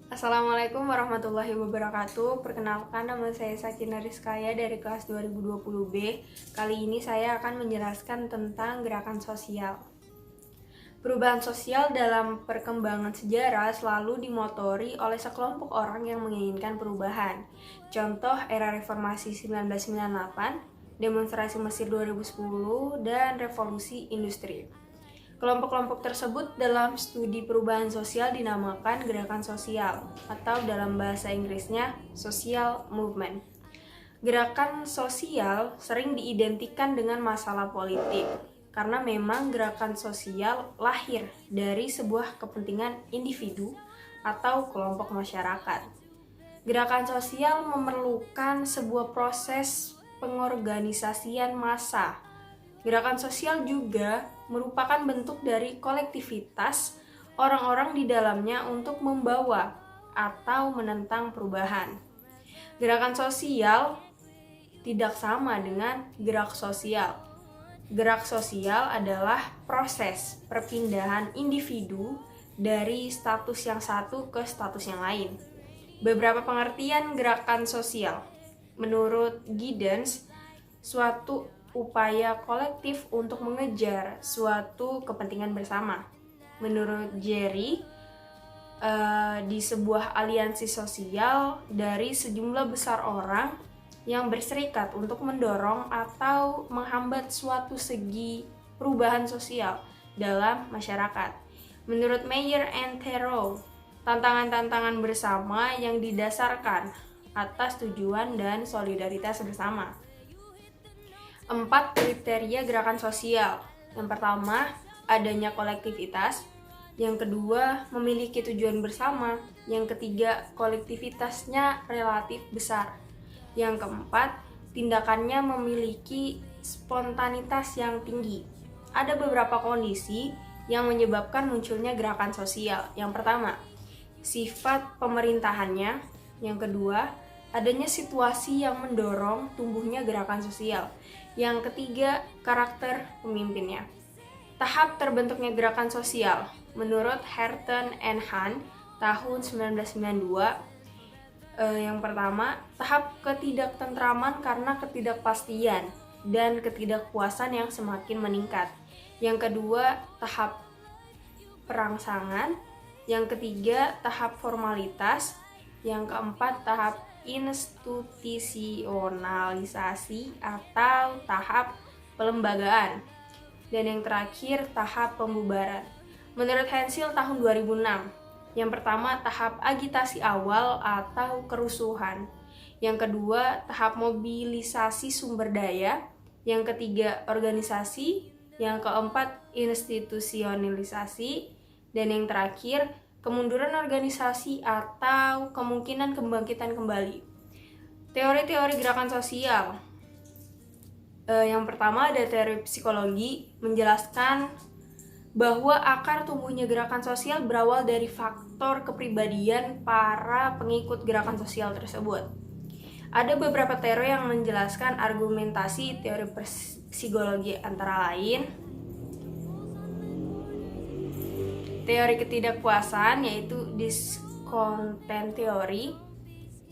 Assalamualaikum warahmatullahi wabarakatuh. Perkenalkan, nama saya Sakina Rizkaya dari kelas 2020B. Kali ini saya akan menjelaskan tentang gerakan sosial. Perubahan sosial dalam perkembangan sejarah selalu dimotori oleh sekelompok orang yang menginginkan perubahan. Contoh era reformasi 1998, demonstrasi Mesir 2010, dan revolusi industri. Kelompok-kelompok tersebut dalam studi perubahan sosial dinamakan gerakan sosial atau dalam bahasa Inggrisnya social movement. Gerakan sosial sering diidentikan dengan masalah politik karena memang gerakan sosial lahir dari sebuah kepentingan individu atau kelompok masyarakat. Gerakan sosial memerlukan sebuah proses pengorganisasian massa. Gerakan sosial juga merupakan bentuk dari kolektivitas orang-orang di dalamnya untuk membawa atau menentang perubahan. Gerakan sosial tidak sama dengan gerak sosial. Gerak sosial adalah proses perpindahan individu dari status yang satu ke status yang lain. Beberapa pengertian gerakan sosial. Menurut Giddens, suatu upaya kolektif untuk mengejar suatu kepentingan bersama. Menurut Jerry, di sebuah aliansi sosial dari sejumlah besar orang yang berserikat untuk mendorong atau menghambat suatu segi perubahan sosial dalam masyarakat. Menurut Meyer and Theroux, tantangan-tantangan bersama yang didasarkan atas tujuan dan solidaritas bersama. 4 kriteria gerakan sosial. Yang pertama, adanya kolektivitas. Yang kedua, memiliki tujuan bersama. Yang ketiga, kolektivitasnya relatif besar. Yang keempat, tindakannya memiliki spontanitas yang tinggi. Ada beberapa kondisi yang menyebabkan munculnya gerakan sosial. Yang pertama, sifat pemerintahannya. Yang kedua, adanya situasi yang mendorong tumbuhnya gerakan sosial. Yang ketiga, karakter pemimpinnya. Tahap terbentuknya gerakan sosial. Menurut Herten and Hahn tahun 1992, yang pertama, tahap ketidaktentraman karena ketidakpastian dan ketidakpuasan yang semakin meningkat. Yang kedua, tahap perangsangan. Yang ketiga, tahap formalitas. Yang keempat, tahap institusionalisasi atau tahap pelembagaan. Dan yang terakhir, tahap pembubaran. Menurut Hensil tahun 2006, yang pertama tahap agitasi awal atau kerusuhan. Yang kedua, tahap mobilisasi sumber daya. Yang ketiga, organisasi. Yang keempat, institusionalisasi. Dan yang terakhir, kemunduran organisasi atau kemungkinan kebangkitan kembali. Teori-teori gerakan sosial. Yang pertama ada teori psikologi menjelaskan bahwa akar tumbuhnya gerakan sosial berawal dari faktor kepribadian para pengikut gerakan sosial tersebut. Ada beberapa teori yang menjelaskan argumentasi teori psikologi, antara lain teori ketidakpuasan, yaitu discontent theory,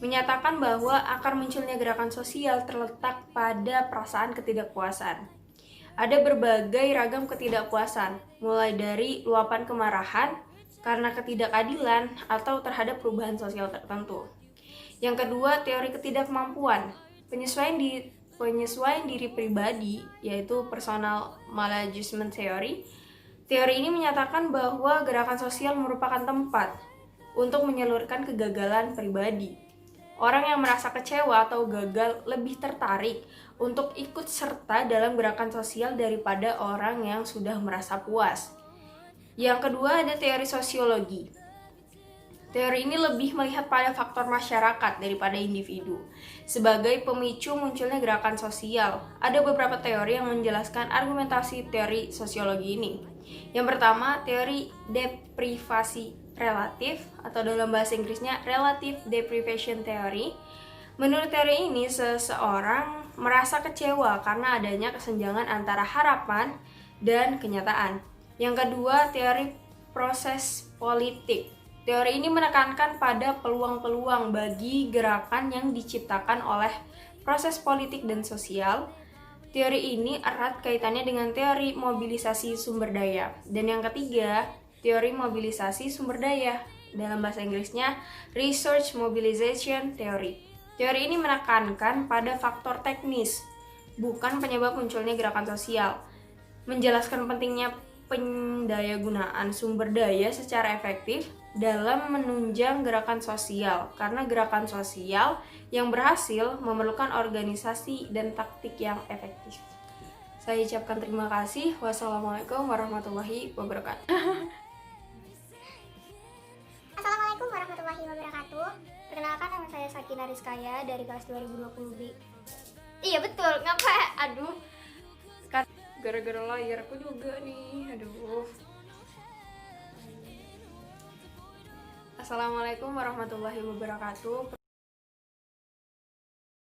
menyatakan bahwa akar munculnya gerakan sosial terletak pada perasaan ketidakpuasan. Ada berbagai ragam ketidakpuasan, mulai dari luapan kemarahan karena ketidakadilan atau terhadap perubahan sosial tertentu. Yang kedua, teori ketidakmampuan, penyesuaian diri pribadi, yaitu personal maladjustment theory. Teori ini menyatakan bahwa gerakan sosial merupakan tempat untuk menyalurkan kegagalan pribadi. Orang yang merasa kecewa atau gagal lebih tertarik untuk ikut serta dalam gerakan sosial daripada orang yang sudah merasa puas. Yang kedua ada teori sosiologi. Teori ini lebih melihat pada faktor masyarakat daripada individu. Sebagai pemicu munculnya gerakan sosial, ada beberapa teori yang menjelaskan argumentasi teori sosiologi ini. Yang pertama, teori deprivasi relatif atau dalam bahasa Inggrisnya relative deprivation theory. Menurut teori ini, seseorang merasa kecewa karena adanya kesenjangan antara harapan dan kenyataan. Yang kedua, teori proses politik. Teori ini menekankan pada peluang-peluang bagi gerakan yang diciptakan oleh proses politik dan sosial. Teori ini erat kaitannya dengan teori mobilisasi sumber daya. Dan yang ketiga, teori mobilisasi sumber daya. Dalam bahasa Inggrisnya, Research Mobilization Theory. Teori ini menekankan pada faktor teknis, bukan penyebab munculnya gerakan sosial. Menjelaskan pentingnya pendayagunaan sumber daya secara efektif dalam menunjang gerakan sosial, karena gerakan sosial yang berhasil memerlukan organisasi dan taktik yang efektif. Saya ucapkan terima kasih. Wassalamualaikum warahmatullahi wabarakatuh. Assalamualaikum warahmatullahi wabarakatuh. Perkenalkan, nama saya Sakina Rizkaya dari kelas 2020B. Iya betul, ngapa? Aduh, Gara-gara layarku juga nih, aduh. Assalamualaikum warahmatullahi wabarakatuh.